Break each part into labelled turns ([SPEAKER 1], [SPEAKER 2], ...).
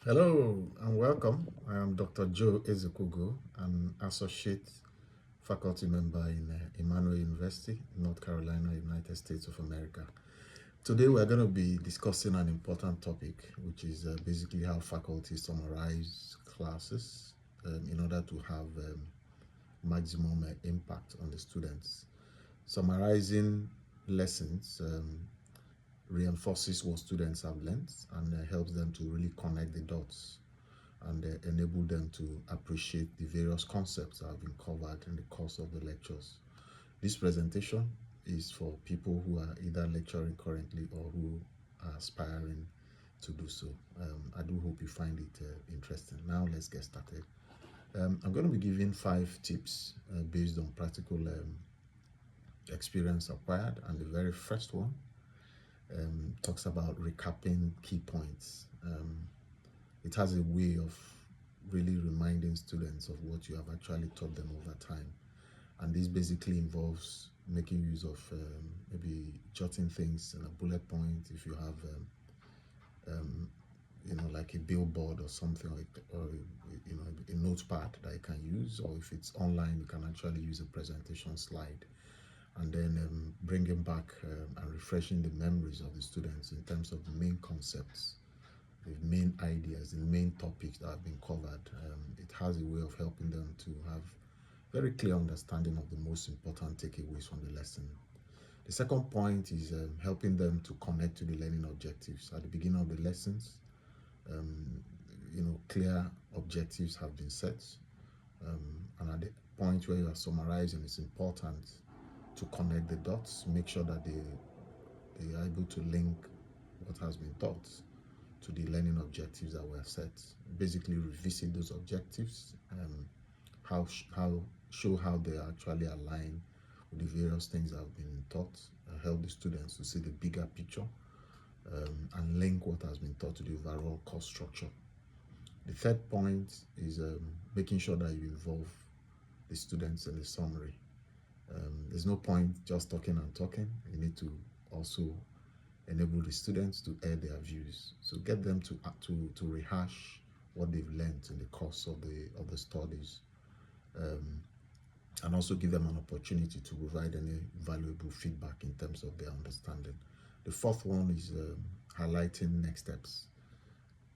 [SPEAKER 1] Hello and welcome. I am Dr. Joe Ezekugo, an associate faculty member in Emmanuel University, North Carolina, United States of America. Today we're going to be discussing an important topic, which is basically how faculty summarize classes in order to have maximum impact on the students. Summarizing lessons reinforces what students have learned and helps them to really connect the dots and enable them to appreciate the various concepts that have been covered in the course of the lectures. This presentation is for people who are either lecturing currently or who are aspiring to do so. I do hope you find it interesting. Now let's get started. I'm going to be giving 5 tips based on practical experience acquired, and the very first one talks about recapping key points. It has a way of really reminding students of what you have actually taught them over time. And this basically involves making use of maybe jotting things in a bullet point if you have, like a billboard or something, or a notepad that you can use, or if it's online, you can actually use a presentation slide and then bringing back and refreshing the memories of the students in terms of the main concepts, the main ideas, the main topics that have been covered. It has a way of helping them to have very clear understanding of the most important takeaways from the lesson. The second point is helping them to connect to the learning objectives. At the beginning of the lessons, clear objectives have been set. And at the point where you are summarizing, it's important to connect the dots, make sure that they are able to link what has been taught to the learning objectives that were set. Basically, revisit those objectives, how show how they actually align with the various things that have been taught, help the students to see the bigger picture, and link what has been taught to the overall course structure. The third point is making sure that you involve the students in the summary. There's no point just talking and talking. You need to also enable the students to air their views. So get them to rehash what they've learned in the course of the studies, and also give them an opportunity to provide any valuable feedback in terms of their understanding. The fourth one is highlighting next steps.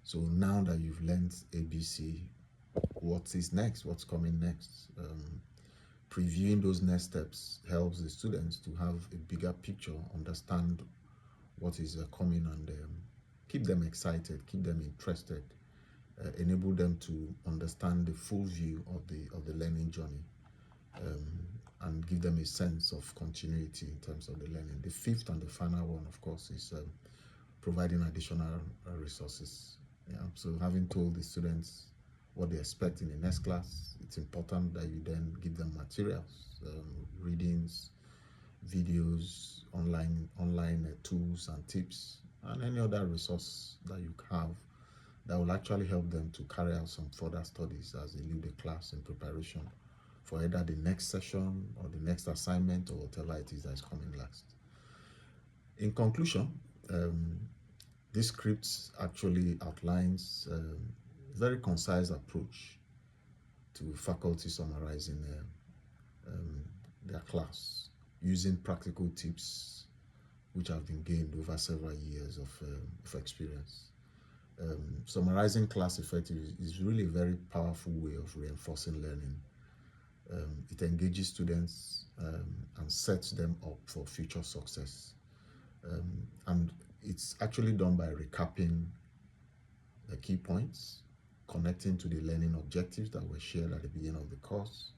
[SPEAKER 1] So now that you've learned ABC, what is next? What's coming next? Previewing those next steps helps the students to have a bigger picture, understand what is coming, and keep them excited, keep them interested, enable them to understand the full view of the learning journey, and give them a sense of continuity in terms of the learning. The fifth and the final one, of course, is providing additional resources. Yeah, so having told the students what they expect in the next class, it's important that you then give them materials, readings, videos, online tools and tips, and any other resource that you have that will actually help them to carry out some further studies as they leave the class in preparation for either the next session or the next assignment or whatever it is that is coming last. In conclusion, this script actually outlines a very concise approach to faculty summarizing their class using practical tips which have been gained over several years of experience. Summarizing class effectively is really a very powerful way of reinforcing learning. It engages students and sets them up for future success. And it's actually done by recapping the key points, connecting to the learning objectives that were shared at the beginning of the course,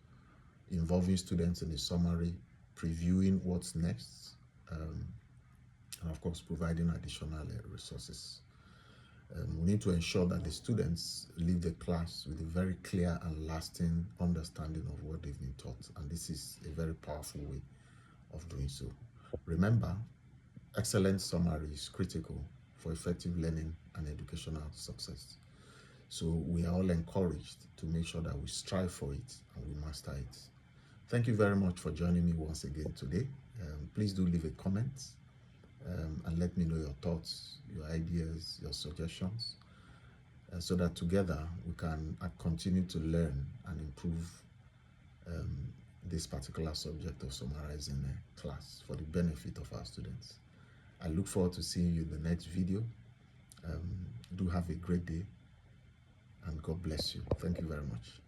[SPEAKER 1] involving students in the summary, previewing what's next, and of course providing additional resources. We need to ensure that the students leave the class with a very clear and lasting understanding of what they've been taught, and this is a very powerful way of doing so. Remember, excellent summary is critical for effective learning and educational success. So we are all encouraged to make sure that we strive for it and we master it. Thank you very much for joining me once again today. Please do leave a comment and let me know your thoughts, your ideas, your suggestions. so that together we can continue to learn and improve this particular subject of summarizing a class for the benefit of our students. I look forward to seeing you in the next video. Do have a great day, and God bless you. Thank you very much.